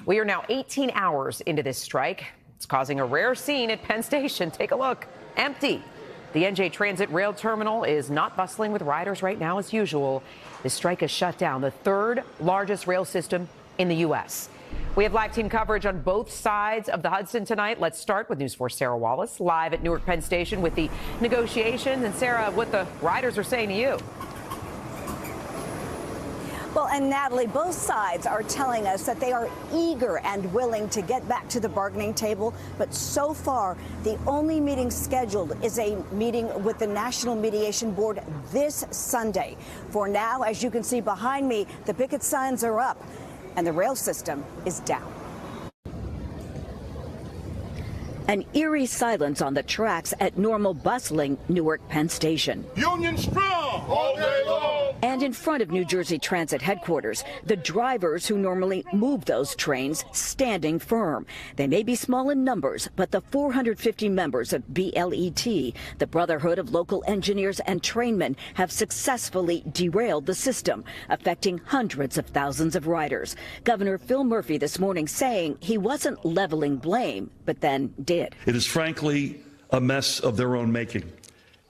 We are now 18 hours into this strike. It's causing a rare scene at Penn Station. Take a look. Empty. The NJ Transit rail terminal is not bustling with riders right now as usual. This strike has shut down the third largest rail system in the U.S. We have live team coverage on both sides of the Hudson tonight. Let's start with News 4's Sarah Wallace, live at Newark Penn Station with the negotiations. And Sarah, what the riders are saying to you. Well, and Natalie, both sides are telling us that they are eager and willing to get back to the bargaining table. But so far, the only meeting scheduled is a meeting with the National Mediation Board this Sunday. For now, as you can see behind me, the picket signs are up and the rail system is down. An eerie silence on the tracks at normal bustling Newark Penn Station. Union strong all day long. And in front of New Jersey Transit headquarters, the drivers who normally move those trains standing firm. They may be small in numbers, but the 450 members of BLET, the Brotherhood of Local Engineers and Trainmen, have successfully derailed the system, affecting hundreds of thousands of riders. Governor Phil Murphy this morning saying he wasn't leveling blame, but then did. It is frankly a mess of their own making,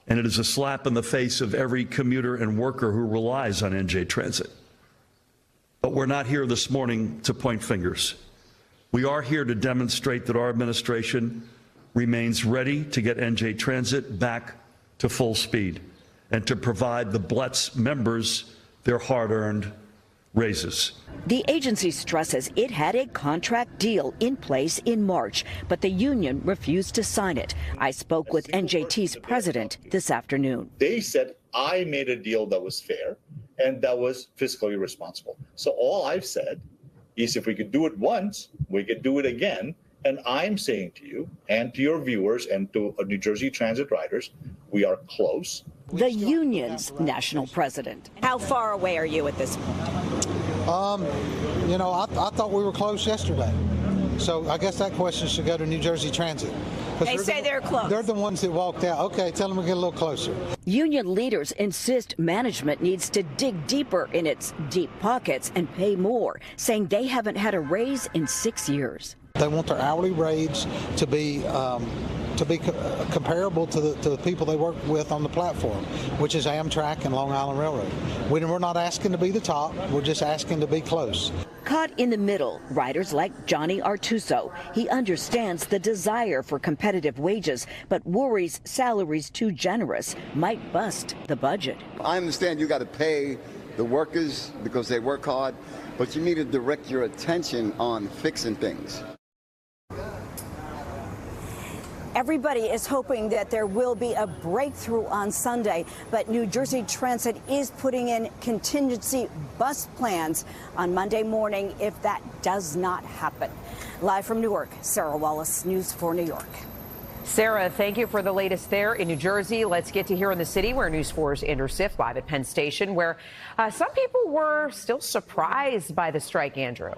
and it is a slap in the face of every commuter and worker who relies on NJ Transit. But we're not here this morning to point fingers. We are here to demonstrate that our administration remains ready to get NJ Transit back to full speed and to provide the BLET's members their hard-earned raises. The agency stresses it had a contract deal in place in March, but the union refused to sign it. I spoke with NJT's president this afternoon. They said, I made a deal that was fair and that was fiscally responsible. So all I've said is if we could do it once, we could do it again. And I'm saying to you and to your viewers and to New Jersey Transit riders, we are close. The union's national president. How far away are you at this point? I thought we were close yesterday. So I guess that question should go to New Jersey Transit. They say they're close. They're the ones that walked out. Okay, tell them to get a little closer. Union leaders insist management needs to dig deeper in its deep pockets and pay more, saying they haven't had a raise in 6 years. They want their hourly rates to be comparable to the people they work with on the platform, which is Amtrak and Long Island Railroad. We're not asking to be the top, we're just asking to be close. Caught in the middle, riders like Johnny Artuso. He understands the desire for competitive wages, but worries salaries too generous might bust the budget. I understand you got to pay the workers because they work hard, but you need to direct your attention on fixing things. Everybody is hoping that there will be a breakthrough on Sunday, but New Jersey Transit is putting in contingency bus plans on Monday morning if that does not happen. Live from Newark, Sarah Wallace, News 4 New York. Sarah, thank you for the latest there in New Jersey. Let's get to here in the city where News 4's Andrew Siff live at Penn Station, where some people were still surprised by the strike, Andrew.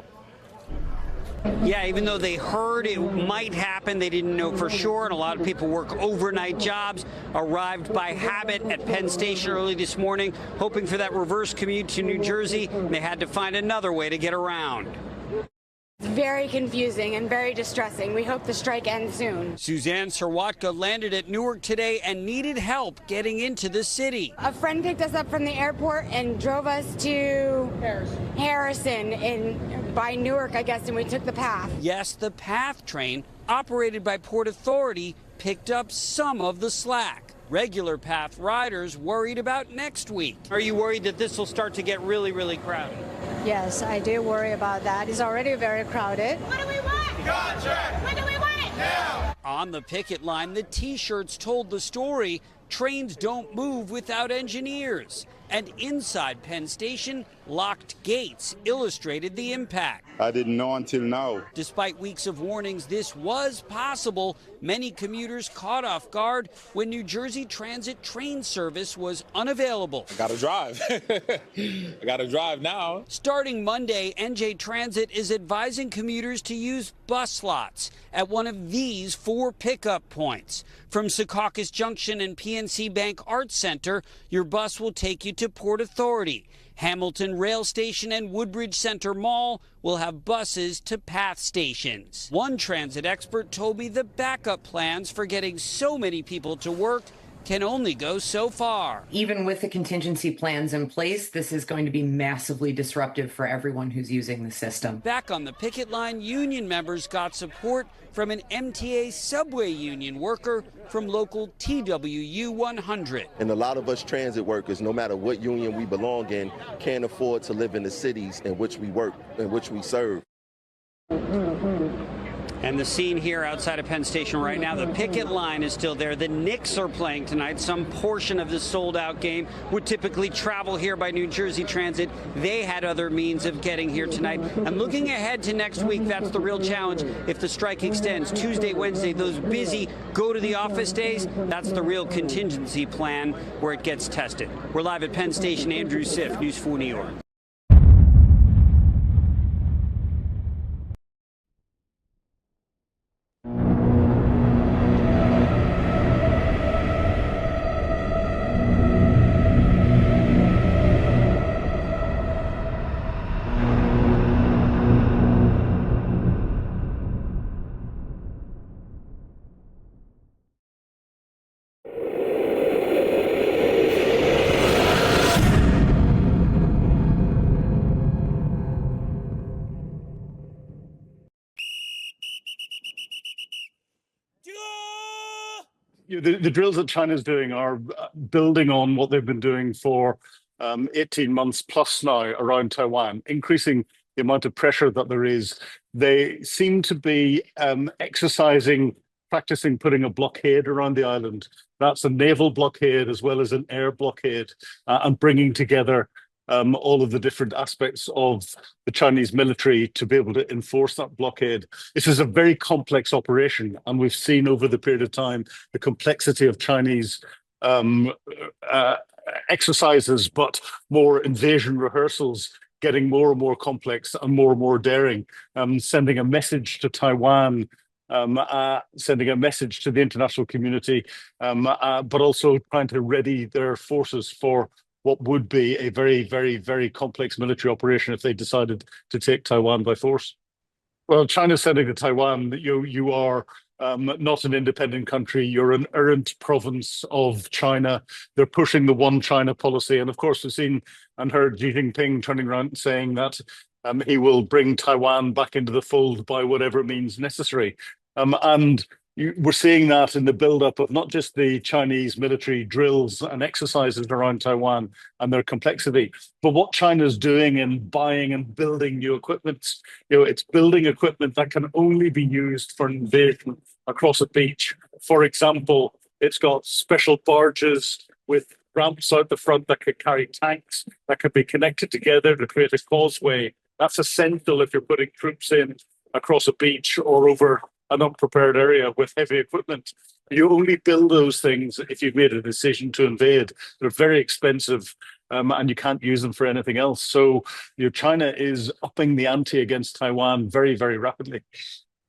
Yeah, even though they heard it might happen, they didn't know for sure, and a lot of people work overnight jobs, arrived by habit at Penn Station early this morning, hoping for that reverse commute to New Jersey, and they had to find another way to get around. Very confusing and very distressing. We hope the strike ends soon. Suzanne Serwatka landed at Newark today and needed help getting into the city. A friend picked us up from the airport and drove us to Harrison by Newark, I guess, and we took the PATH. Yes, the PATH train, operated by Port Authority, picked up some of the slack. Regular PATH riders worried about next week. Are you worried that this will start to get really, really crowded? Yes, I do worry about that. It's already very crowded. What do we want? Contract. When do we want it? Now. On the picket line, the T-shirts told the story. Trains don't move without engineers. And inside Penn Station, locked gates illustrated the impact. I didn't know until now. Despite weeks of warnings this was possible, many commuters caught off guard when New Jersey Transit train service was unavailable. I gotta drive. I gotta drive now. Starting Monday, NJ Transit is advising commuters to use bus slots at one of these 4 pickup points. From Secaucus Junction and PNC Bank Arts Center, your bus will take you to Port Authority. Hamilton Rail Station and Woodbridge Center Mall will have buses to PATH stations. One transit expert told me the backup plans for getting so many people to work can only go so far. Even with the contingency plans in place, this is going to be massively disruptive for everyone who's using the system. Back on the picket line, union members got support from an MTA subway union worker from local TWU 100. And a lot of us transit workers, no matter what union we belong in, can't afford to live in the cities in which we work, in which we serve. And the scene here outside of Penn Station right now, the picket line is still there. The Knicks are playing tonight. Some portion of this sold-out game would typically travel here by New Jersey Transit. They had other means of getting here tonight. And looking ahead to next week, that's the real challenge. If the strike extends Tuesday, Wednesday, those busy go to the office days, that's the real contingency plan where it gets tested. We're live at Penn Station. Andrew Siff, News 4 New York. The drills that China's doing are building on what they've been doing for 18 months plus now around Taiwan, increasing the amount of pressure that there is. They seem to be practicing putting a blockade around the island. That's a naval blockade as well as an air blockade, and bringing together all of the different aspects of the Chinese military to be able to enforce that blockade. This is a very complex operation, and we've seen over the period of time the complexity of Chinese exercises, but more invasion rehearsals getting more and more complex and more daring, sending a message to Taiwan, sending a message to the international community, but also trying to ready their forces for what would be a very complex military operation if they decided to take Taiwan by force. Well, China's saying to Taiwan that you are not an independent country, you're an errant province of China. They're pushing the one China policy. And of course, we've seen and heard Xi Jinping turning around and saying that he will bring Taiwan back into the fold by whatever means necessary. We're seeing that in the build-up of not just the Chinese military drills and exercises around Taiwan and their complexity, but what China's doing in buying and building new equipment. It's building equipment that can only be used for invasion across a beach. For example, it's got special barges with ramps out the front that could carry tanks that could be connected together to create a causeway. That's essential if you're putting troops in across a beach or over an unprepared area with heavy equipment. You only build those things if you've made a decision to invade. They're very expensive, and you can't use them for anything else. So China is upping the ante against Taiwan very rapidly.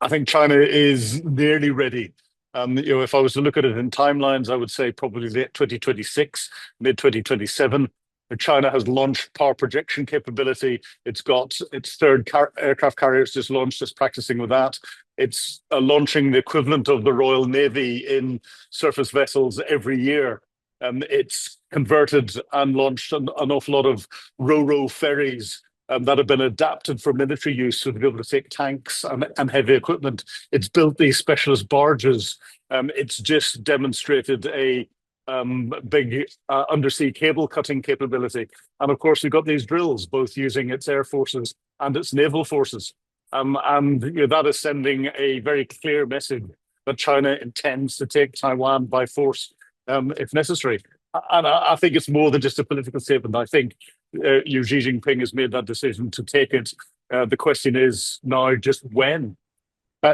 I think China is nearly ready. If I was to look at it in timelines, I would say probably late 2026, mid 2027. China has launched power projection capability. It's got its third aircraft carriers just launched, just practicing with that. It's launching the equivalent of the Royal Navy in surface vessels every year. It's converted and launched an awful lot of ro-ro ferries that have been adapted for military use to be able to take tanks and heavy equipment. It's built these specialist barges. It's just demonstrated a big undersea cable cutting capability. And of course, we've got these drills, both using its air forces and its naval forces. That is sending a very clear message that China intends to take Taiwan by force if necessary. And I think it's more than just a political statement. I think Xi Jinping has made that decision to take it. The question is now just when.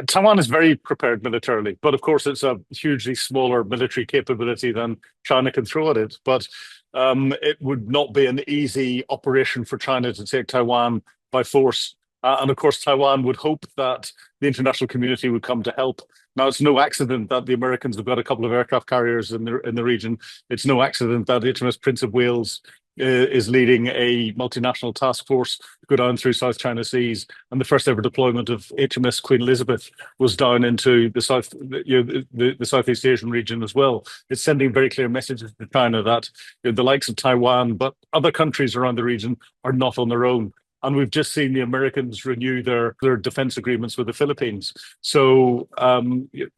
Taiwan is very prepared militarily, but of course it's a hugely smaller military capability than China can throw at it. But it would not be an easy operation for China to take Taiwan by force. And of course, Taiwan would hope that the international community would come to help. Now, it's no accident that the Americans have got a couple of aircraft carriers in the region. It's no accident that HMS Prince of Wales is leading a multinational task force to go down through South China Seas, and the first ever deployment of HMS Queen Elizabeth was down into the the Southeast Asian region as well. It's sending very clear messages to China that the likes of Taiwan, but other countries around the region are not on their own. And we've just seen the Americans renew their defense agreements with the Philippines. So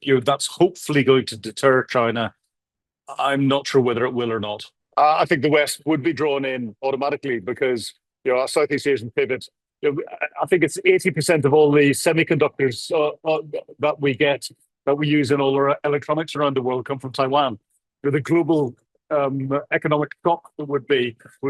that's hopefully going to deter China. I'm not sure whether it will or not. I think the West would be drawn in automatically because our Southeast Asian pivot. I think it's 80% of all the semiconductors that we use in all our electronics around the world come from Taiwan. The global economic shock that would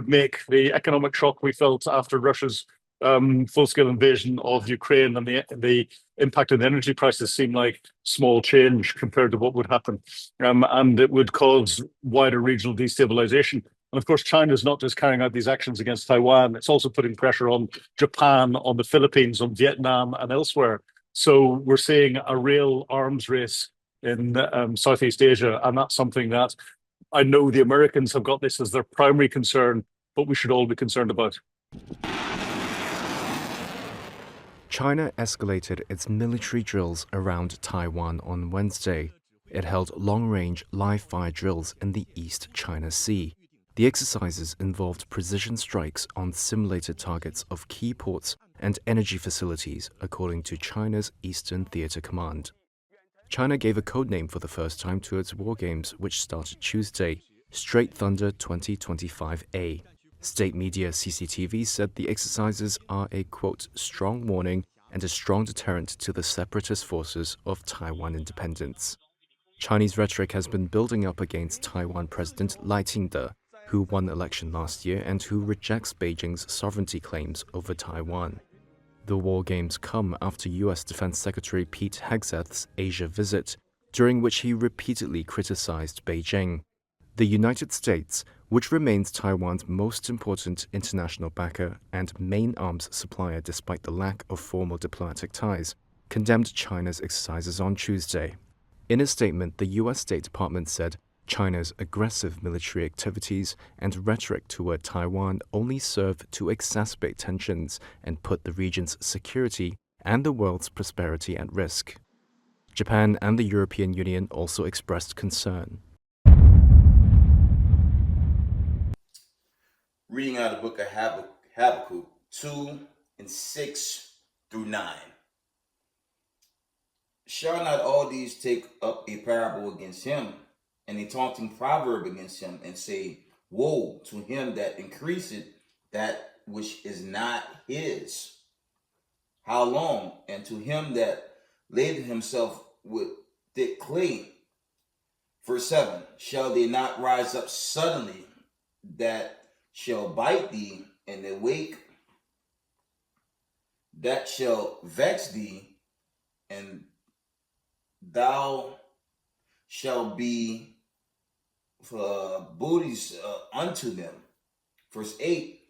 make the economic shock we felt after Russia's full-scale invasion of Ukraine and the impact of the energy prices seem like small change compared to what would happen. And it would cause wider regional destabilization. And of course, China is not just carrying out these actions against Taiwan, it's also putting pressure on Japan, on the Philippines, on Vietnam, and elsewhere. So we're seeing a real arms race in Southeast Asia. And that's something that I know the Americans have got this as their primary concern, but we should all be concerned about. China escalated its military drills around Taiwan on Wednesday. It held long-range live-fire drills in the East China Sea. The exercises involved precision strikes on simulated targets of key ports and energy facilities, according to China's Eastern Theater Command. China gave a codename for the first time to its war games, which started Tuesday, Straight Thunder 2025A. State media CCTV said the exercises are a, quote, strong warning and a strong deterrent to the separatist forces of Taiwan independence. Chinese rhetoric has been building up against Taiwan President Lai Ching-te, who won the election last year and who rejects Beijing's sovereignty claims over Taiwan. The war games come after U.S. Defense Secretary Pete Hegseth's Asia visit, during which he repeatedly criticized Beijing. The United States, which remains Taiwan's most important international backer and main arms supplier despite the lack of formal diplomatic ties, condemned China's exercises on Tuesday. In a statement, the U.S. State Department said China's aggressive military activities and rhetoric toward Taiwan only serve to exacerbate tensions and put the region's security and the world's prosperity at risk. Japan and the European Union also expressed concern. Reading out of the book of Habakkuk 2:6-9. Shall not all these take up a parable against him, and a taunting proverb against him, and say, woe to him that increaseth that which is not his? How long? And to him that ladeth himself with thick clay. Verse 7, shall they not rise up suddenly that shall bite thee, and awake that shall vex thee, and thou shalt be for booties unto them. Verse 8,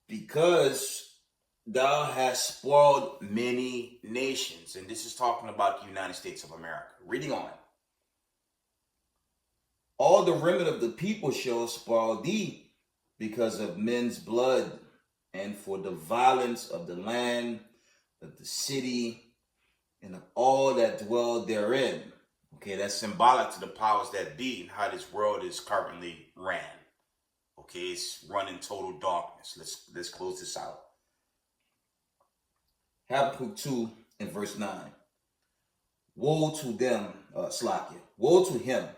because thou hast spoiled many nations. And this is talking about the United States of America. Reading on. All the remnant of the people shall spoil thee, because of men's blood, and for the violence of the land, of the city, and of all that dwell therein. Okay, that's symbolic to the powers that be and how this world is currently ran. Okay, it's running total darkness. Let's close this out. Habakkuk 2 and verse 9. Woe to them, woe to him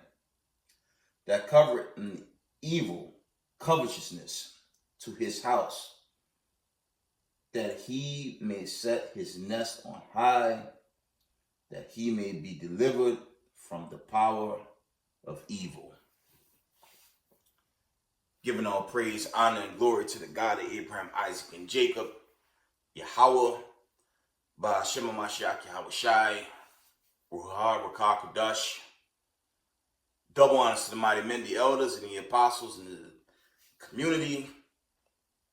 that covereth an evil covetousness to his house, that he may set his nest on high, that he may be delivered from the power of evil. Giving all praise, honor, and glory to the God of Abraham, Isaac, and Jacob, Yahweh, Ba'ashem HaMashiach Yahweh Shai, Ruha Rakah Kodash. Double honors to the mighty men, the elders, and the apostles, and the community,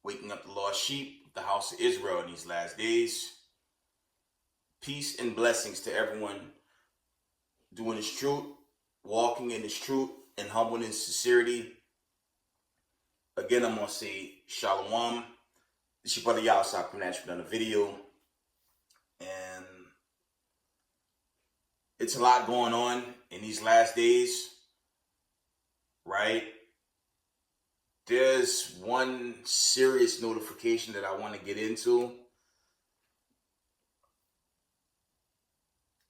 waking up the lost sheep of the house of Israel in these last days. Peace and blessings to everyone doing His truth, walking in His truth, and humble in sincerity. Again, I'm going to say Shalom. This your brother Yawasop coming at you with another video. And it's a lot going on in these last days, right? There's one serious notification that I want to get into.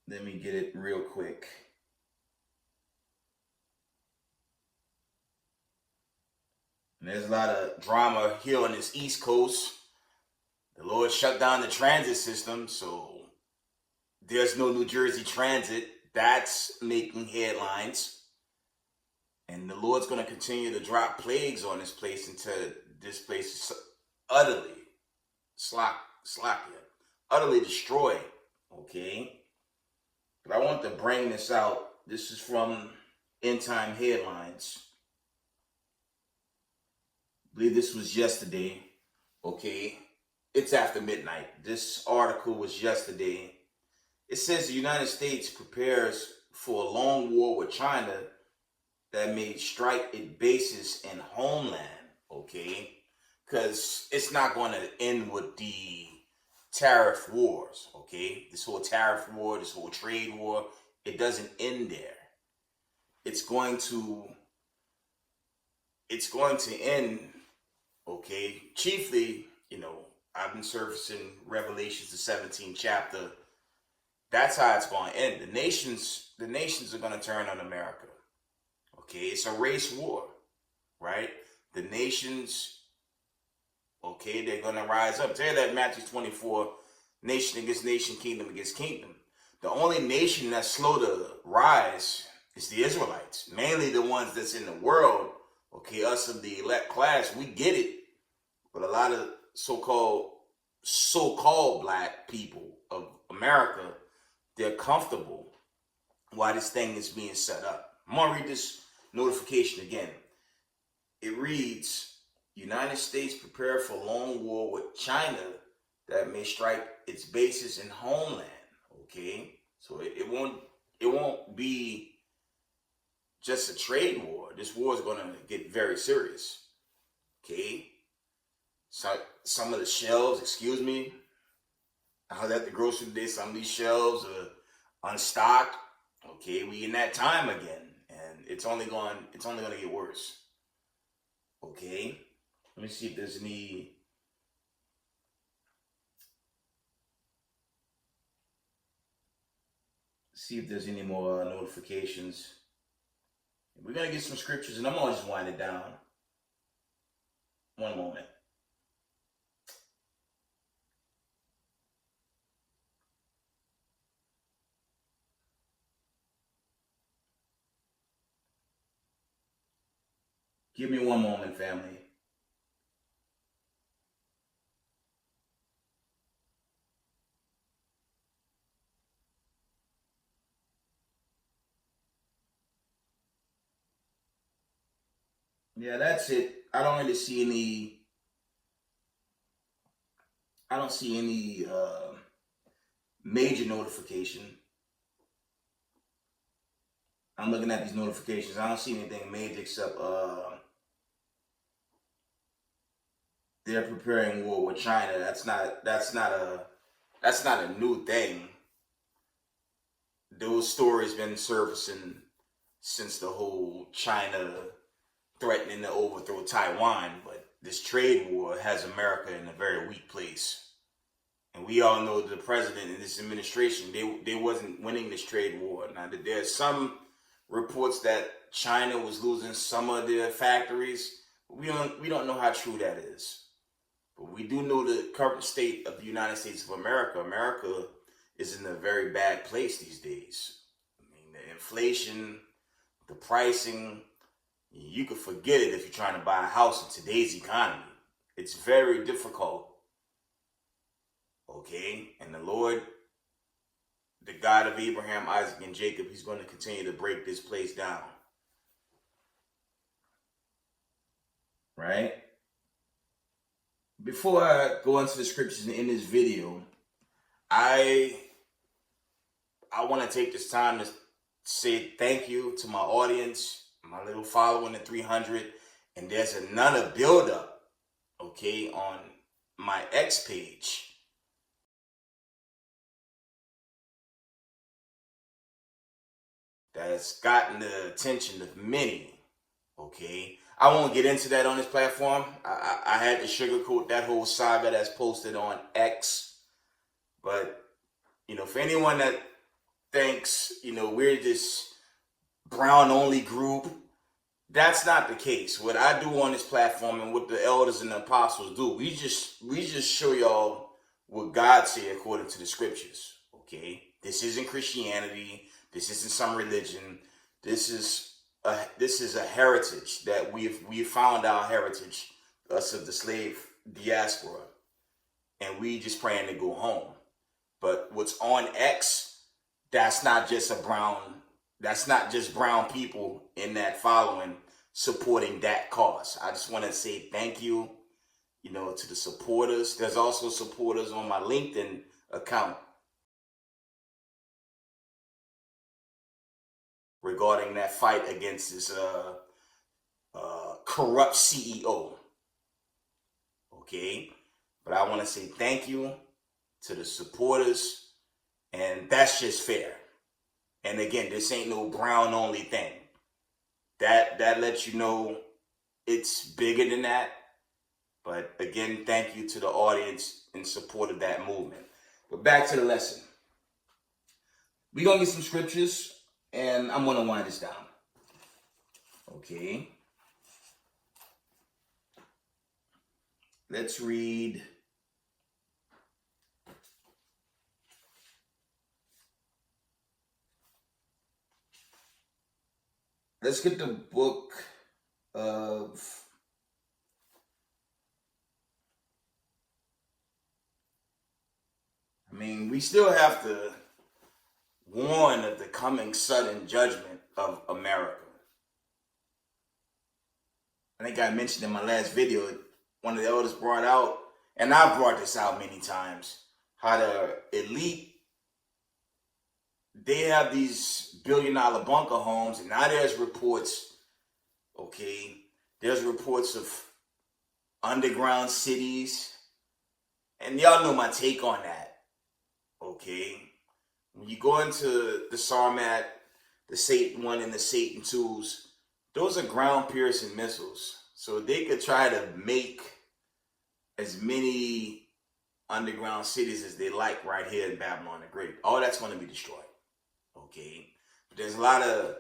Let me get it real quick. And there's a lot of drama here on this East Coast. The Lord shut down the transit system, so there's no New Jersey transit. That's making headlines. And the Lord's going to continue to drop plagues on this place until this place is utterly utterly destroyed. Okay? But I want to bring this out. This is from End Time Headlines. I believe this was yesterday. Okay? It's after midnight. This article was yesterday. It says the United States prepares for a long war with China that may strike its bases in homeland, okay? Because it's not going to end with the tariff wars, okay? This whole tariff war, this whole trade war, it doesn't end there. It's going to end, okay? Chiefly, I've been surfacing Revelations, the 17th chapter. That's how it's going to end. The nations are going to turn on America. Okay, it's a race war, right? The nations, okay, they're going to rise up. Tell you that Matthew 24, nation against nation, kingdom against kingdom. The only nation that's slow to rise is the Israelites. Mainly the ones that's in the world, okay, us of the elect class, we get it. But a lot of so-called black people of America, they're comfortable while this thing is being set up. I'm going to read this notification again. It reads, United States prepare for long war with China that may strike its bases in homeland. Okay, so it won't be just a trade war. This war is going to get very serious. Okay, so some of the shelves, excuse me, I was at the grocery today. Some of these shelves are unstocked. Okay, we in that time again. It's only going to get worse. Okay? Let me see if there's any more notifications. We're going to get some scriptures, and I'm going to just wind it down. One moment. Give me one moment, family. Yeah, that's it. I don't see any major notification. I'm looking at these notifications. I don't see anything major except they're preparing war with China. That's not a new thing. Those stories been surfacing since the whole China threatening to overthrow Taiwan, but this trade war has America in a very weak place. And we all know the president and this administration, they wasn't winning this trade war. Now, there's some reports that China was losing some of their factories. We don't know how true that is. But we do know the current state of the United States of America. America is in a very bad place these days. I mean, the inflation, the pricing, you could forget it if you're trying to buy a house in today's economy. It's very difficult. Okay? And the Lord, the God of Abraham, Isaac, and Jacob, he's going to continue to break this place down. Right? Before I go into the scriptures in this video, I want to take this time to say thank you to my audience, my little following, the 300. And there's another buildup, okay, on my X page. That has gotten the attention of many, okay? I won't get into that on this platform. I had to sugarcoat that whole saga that's posted on X. But, you know, for anyone that thinks, you know, we're this brown-only group, that's not the case. What I do on this platform and what the elders and the apostles do, we just show y'all what God said according to the scriptures, okay? This isn't Christianity. This isn't some religion. This is a heritage that we've found our heritage, us of the slave diaspora, and we just praying to go home. But what's on X, that's not just brown people in that following supporting that cause. I just want to say thank you, you know, to the supporters. There's also supporters on my LinkedIn account regarding that fight against this corrupt CEO. Okay? But I want to say thank you to the supporters, and that's just fair. And again, this ain't no brown only thing. That lets you know it's bigger than that. But again, thank you to the audience in support of that movement. But back to the lesson. We're going to get some scriptures, and I'm going to wind this down. Okay. Let's read. Let's get the book of we still have to warn of the coming sudden judgment of America. I think I mentioned in my last video, one of the elders brought out, and I've brought this out many times, how the elite, they have these billion-dollar bunker homes, and now there's reports, okay, there's reports of underground cities, and y'all know my take on that, okay? When you go into the Sarmat, the Satan 1 and the Satan 2s, those are ground-piercing missiles. So they could try to make as many underground cities as they like right here in Babylon the Great. All that's going to be destroyed, okay? But there's a lot of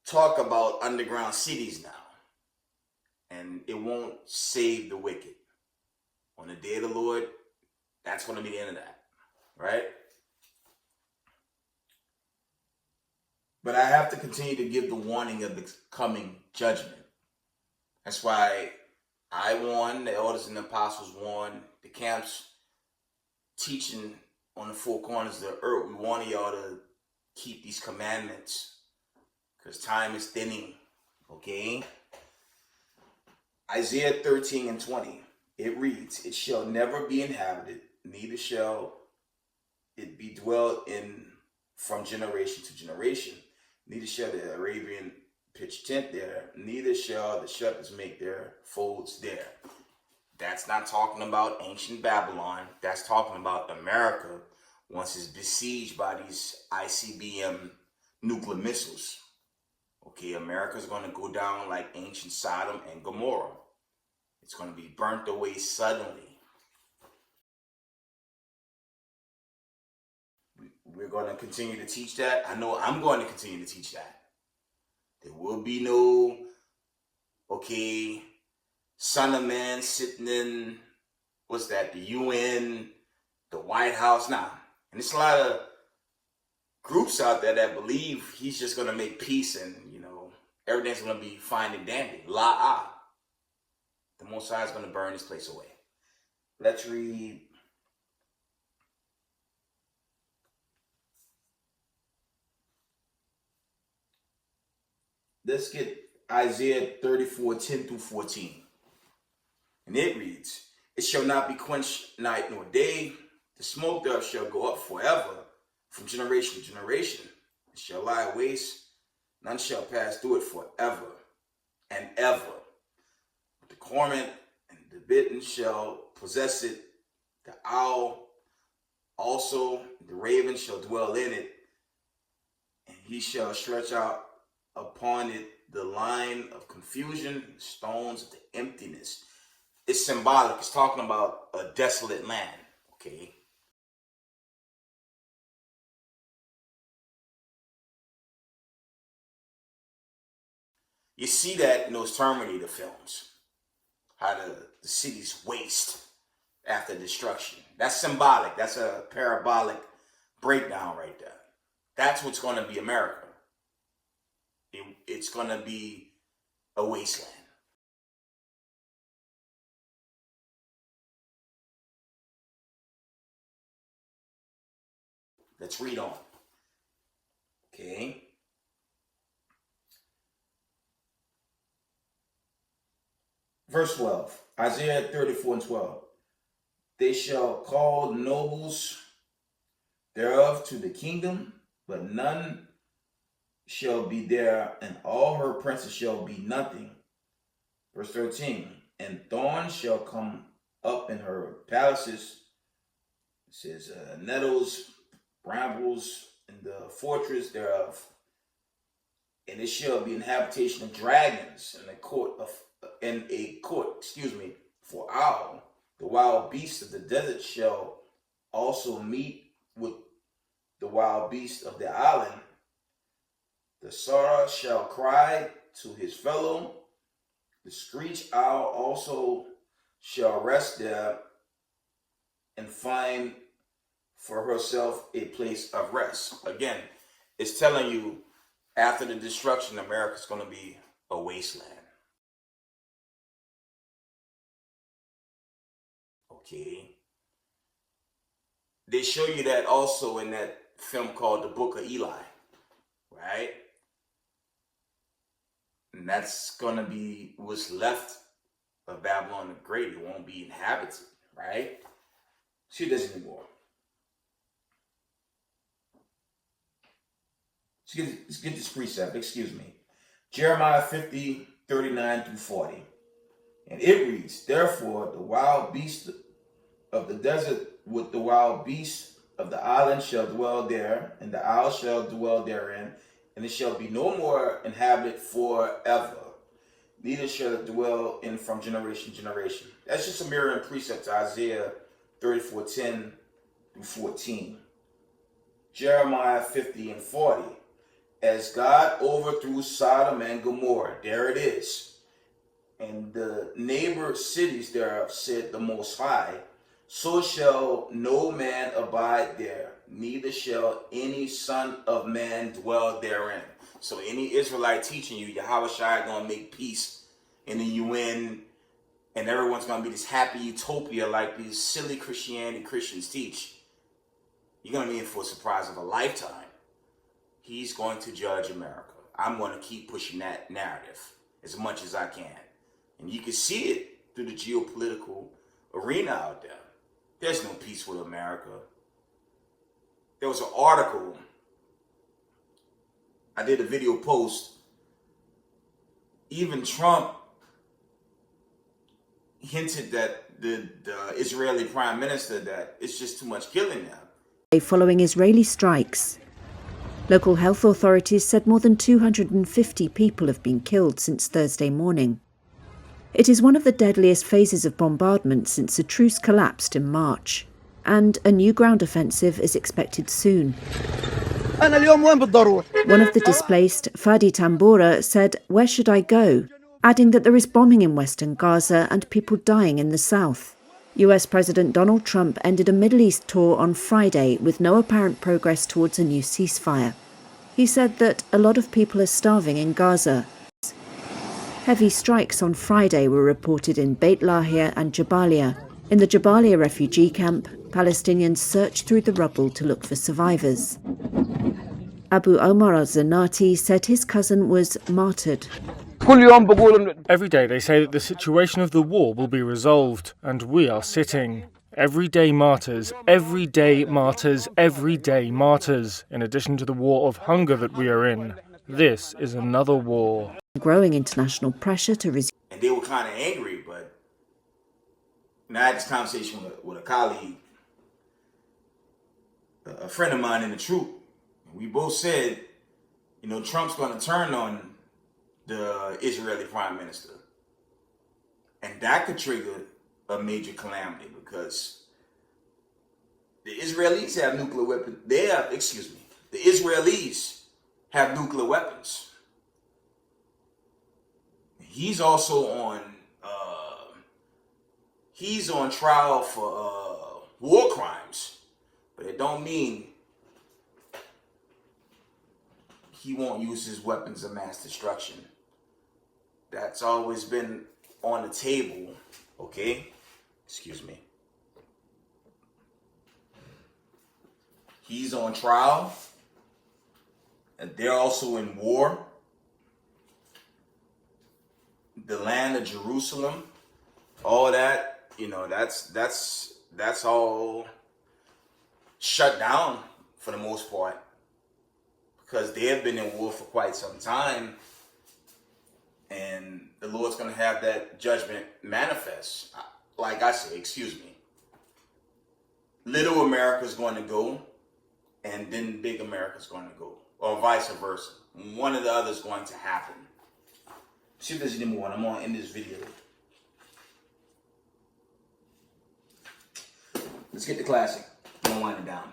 talk about underground cities now, and it won't save the wicked. On the day of the Lord, that's going to be the end of that, right? But I have to continue to give the warning of the coming judgment. That's why I warn, the elders and the apostles warn, the camps teaching on the four corners of the earth. We want y'all to keep these commandments because time is thinning, okay? Isaiah 13:20, it reads, "It shall never be inhabited, neither shall it be dwelt in from generation to generation. Neither shall the Arabian pitch tent there, neither shall the shepherds make their folds there." That's not talking about ancient Babylon. That's talking about America once it's besieged by these ICBM nuclear missiles. Okay, America's going to go down like ancient Sodom and Gomorrah. It's going to be burnt away suddenly. We're going to continue to teach that. I know I'm going to continue to teach that. There will be no, okay, son of man sitting in, the UN, the White House now. And there's a lot of groups out there that believe he's just going to make peace and, everything's going to be fine and dandy. The Most High is going to burn this place away. Let's read. Let's get Isaiah 34:10-14. And it reads, "It shall not be quenched night nor day. The smoke thereof shall go up forever, from generation to generation. It shall lie waste. None shall pass through it forever and ever. the cormorant and the bittern shall possess it. The owl also, the raven shall dwell in it, and he shall stretch out upon it the line of confusion, stones of the emptiness. It's symbolic. It's talking about a desolate land, okay? You see that in those Terminator films, how the cities waste after destruction. That's symbolic. That's a parabolic breakdown right there. That's what's going to be America. It's going to be a wasteland. Let's read on. Okay. Verse 12, Isaiah 34:12. They shall call nobles thereof to the kingdom, but none shall be there, and all her princes shall be nothing. Verse 13, and thorns shall come up in her palaces. It says, nettles, brambles in the fortress thereof, and it shall be an habitation of dragons, and a court, for owl. The wild beasts of the desert shall also meet with the wild beasts of the island. The sorrow shall cry to his fellow. The screech owl also shall rest there and find for herself a place of rest. Again, it's telling you after the destruction, America's going to be a wasteland. Okay. They show you that also in that film called The Book of Eli, right? And that's going to be what's left of Babylon the Great. It won't be inhabited, right? See this anymore. Let's get this precept, excuse me. Jeremiah 50:39-40. And it reads, therefore the wild beasts of the desert with the wild beasts of the island shall dwell there, and the owl shall dwell therein, and it shall be no more inhabited forever, neither shall it dwell in from generation to generation. That's just a mirroring precept to Isaiah 34:10-14. Jeremiah 50:40. As God overthrew Sodom and Gomorrah, there it is, and the neighbor cities thereof, said the Most High, so shall no man abide there, neither shall any son of man dwell therein. So any Israelite teaching you, Yahweh Shai going to make peace in the UN, and everyone's going to be this happy utopia like these silly Christians teach, you're going to be in for a surprise of a lifetime. He's going to judge America. I'm going to keep pushing that narrative as much as I can. And you can see it through the geopolitical arena out there. There's no peace with America. There was an article, I did a video post, even Trump hinted that the Israeli prime minister that it's just too much killing now. Following Israeli strikes, local health authorities said more than 250 people have been killed since Thursday morning. It is one of the deadliest phases of bombardment since the truce collapsed in March, and a new ground offensive is expected soon. One of the displaced, Fadi Tambora, said, "Where should I go?" adding that there is bombing in western Gaza and people dying in the south. US President Donald Trump ended a Middle East tour on Friday with no apparent progress towards a new ceasefire. He said that a lot of people are starving in Gaza. Heavy strikes on Friday were reported in Beit Lahia and Jabalia. In the Jabalia refugee camp, Palestinians searched through the rubble to look for survivors. Abu Omar al-Zanati said his cousin was martyred. Every day they say that the situation of the war will be resolved, and we are sitting. Everyday martyrs, everyday martyrs, everyday martyrs, in addition to the war of hunger that we are in. This is another war. Growing international pressure to resume. And they were kind of angry. But I had this conversation with a colleague, a friend of mine in the troop. We both said, you know, Trump's going to turn on the Israeli prime minister. And that could trigger a major calamity because the Israelis have nuclear weapons. The Israelis have nuclear weapons. He's also on trial for war crimes, but it don't mean he won't use his weapons of mass destruction. That's always been on the table, okay? Excuse me. He's on trial, and they're also in war. The land of Jerusalem, all that, you know, that's all shut down for the most part because they have been in war for quite some time, and the Lord's going to have that judgment manifest. Like I say, excuse me, little America's going to go, and then big America's going to go, or vice versa. One or the other is going to happen. See if there's any more. I'm going to end this video. Let's get the classic. I'm going to wind it down.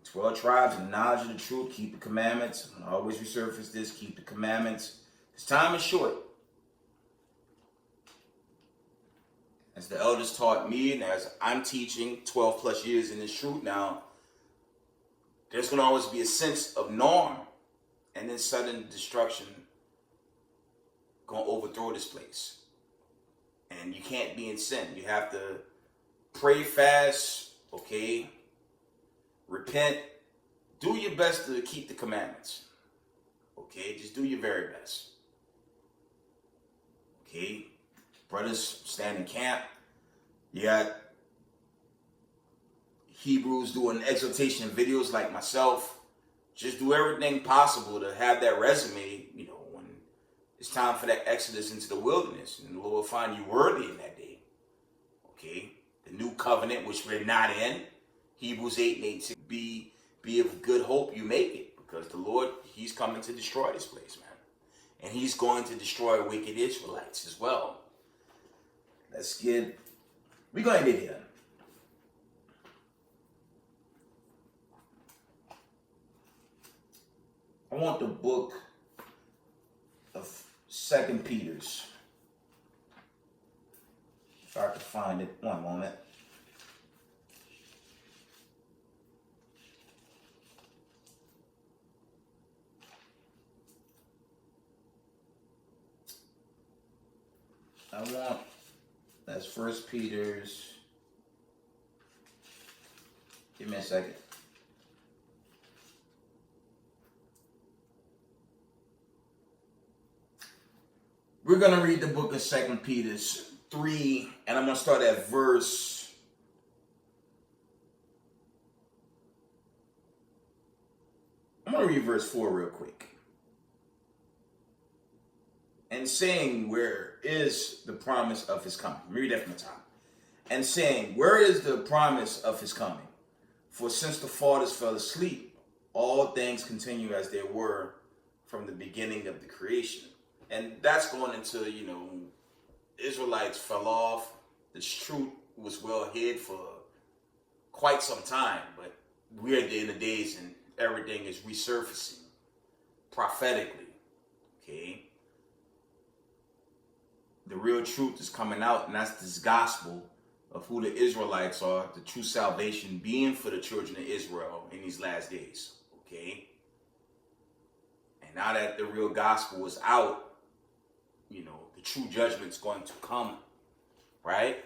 12 tribes and knowledge of the truth. Keep the commandments. I always resurface this. Keep the commandments. This time is short. As the elders taught me, and as I'm teaching 12 plus years in this truth now, there's going to always be a sense of norm, and then sudden destruction going to overthrow this place. And you can't be in sin. You have to pray fast, okay? Repent. Do your best to keep the commandments. Okay? Just do your very best. Okay? Brothers, stand in camp. You got Hebrews doing exhortation videos like myself. Just do everything possible to have that resume, you know, when it's time for that exodus into the wilderness. And the Lord will find you worthy in that day. Okay? The new covenant, which we're not in. Hebrews 8:8. Be of good hope you make it. Because the Lord, he's coming to destroy this place, man. And he's going to destroy wicked Israelites as well. We're going to get here. I want the book of 2 Peter's. If I can find it. One moment. That's 1 Peter's. Give me a second. We're going to read the book of 2 Peter's 3, and I'm going to start at verse. I'm going to read verse 4 real quick. And saying, where is the promise of his coming? Read that from the top. And saying, where is the promise of his coming? For since the fathers fell asleep, all things continue as they were from the beginning of the creation. And that's going into, you know, Israelites fell off. The truth was well hid for quite some time. But we're in the days and everything is resurfacing prophetically. Okay? The real truth is coming out, and that's this gospel of who the Israelites are, the true salvation being for the children of Israel in these last days, okay? And now that the real gospel is out, you know, the true judgment's going to come, right?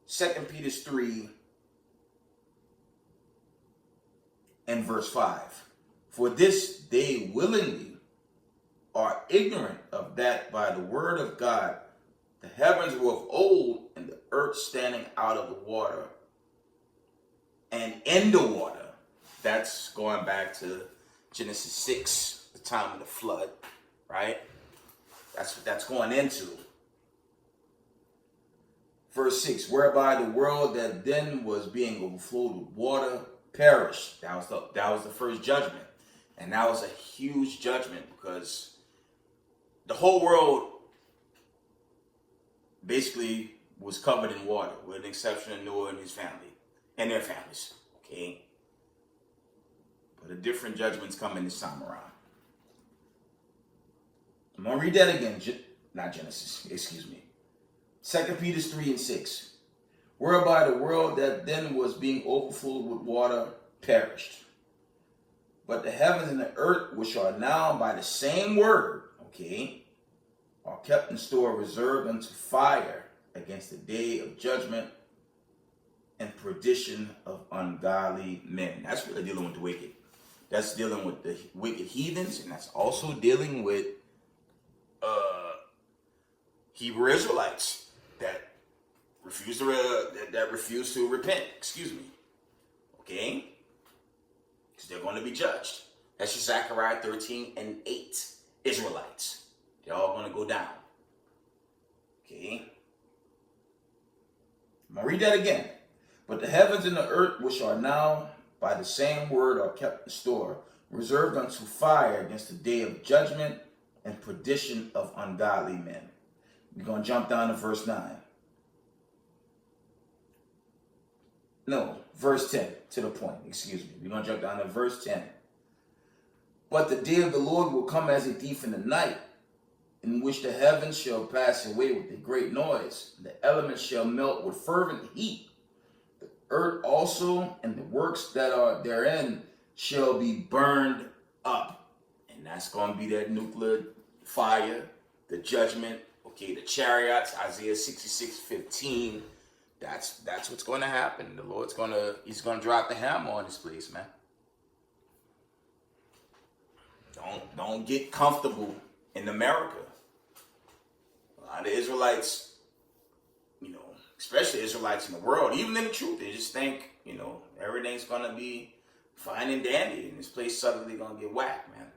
2 Peter 3 and verse 5. For this they willingly are ignorant of that by the word of God, the heavens were of old, and the earth standing out of the water and in the water. That's going back to Genesis 6, the time of the flood, right? That's what that's going into. Verse 6, whereby the world that then was being overflowed with water perished. That was the first judgment. And that was a huge judgment because the whole world basically was covered in water, with the exception of Noah and his family, and their families, okay? But a different judgment's coming this time around. I'm going to read that again, not Genesis, excuse me. 2 Peter 3 and 6. Whereby the world that then was being overflowed with water perished. But the heavens and the earth, which are now by the same word, okay, are kept in store, reserved unto fire against the day of judgment and perdition of ungodly men. That's really dealing with the wicked. That's dealing with the wicked heathens, and that's also dealing with Hebrew Israelites that refuse to repent. Excuse me. Okay, because they're going to be judged. That's just Zechariah 13 and 8. Israelites, they're all going to go down. Okay, I'm going to read that again. But the heavens and the earth, which are now by the same word, are kept in store, reserved unto fire against the day of judgment and perdition of ungodly men. We're going to jump down to verse 9. No, verse 10, to the point, excuse me. We're going to jump down to verse 10. But the day of the Lord will come as a thief in the night, in which the heavens shall pass away with a great noise, and the elements shall melt with fervent heat. The earth also and the works that are therein shall be burned up. And that's going to be that nuclear fire, the judgment, okay, the chariots, Isaiah 66:15. That's what's going to happen. The Lord's he's going to drop the hammer on this place, man. Don't get comfortable in America. A lot of Israelites, especially Israelites in the world, even in the truth, they just think, everything's going to be fine and dandy, and this place suddenly going to get whacked, man.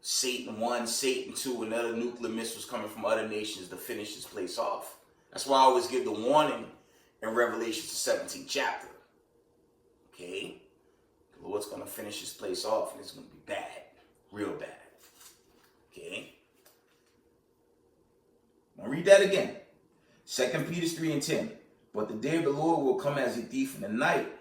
Satan 1, Satan 2, and other nuclear missiles coming from other nations to finish this place off. That's why I always give the warning in Revelation, the 17th chapter. Okay? The Lord's going to finish this place off, and it's going to be bad. Real bad. Okay? I'm going to read that again. 2 Peter 3 and 10. But the day of the Lord will come as a thief in the night,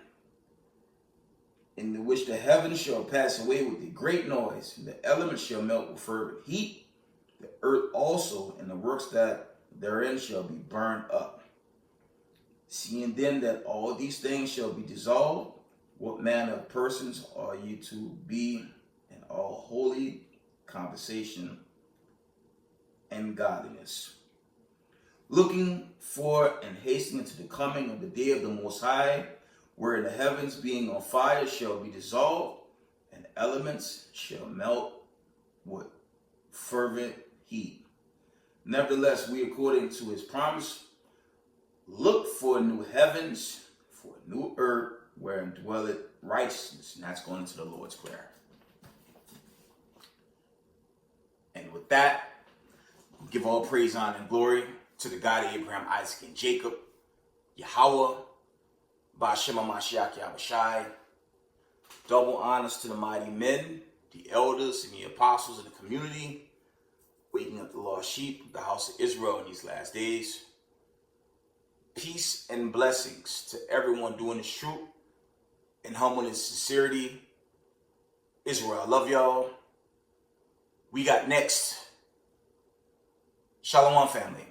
in which the heavens shall pass away with a great noise, and the elements shall melt with fervent heat. The earth also and the works that therein shall be burned up. Seeing then that all these things shall be dissolved, what manner of persons are you to be in all holy conversation and godliness, looking for and hastening to the coming of the day of the Most High, where the heavens being on fire shall be dissolved, and the elements shall melt with fervent heat. Nevertheless, we, according to his promise, look for new heavens, for a new earth, wherein dwelleth righteousness. And that's going into the Lord's Prayer. And with that, give all praise, honor, and glory to the God of Abraham, Isaac, and Jacob, Yahweh, Ba'Shem HaMashiach Yahushai. Double honors to the mighty men, the elders, and the apostles of the community, waking up the lost sheep of the house of Israel in these last days. Peace and blessings to everyone doing this truth in humbleness and sincerity. Israel, I love y'all. We got next. Shalom, family.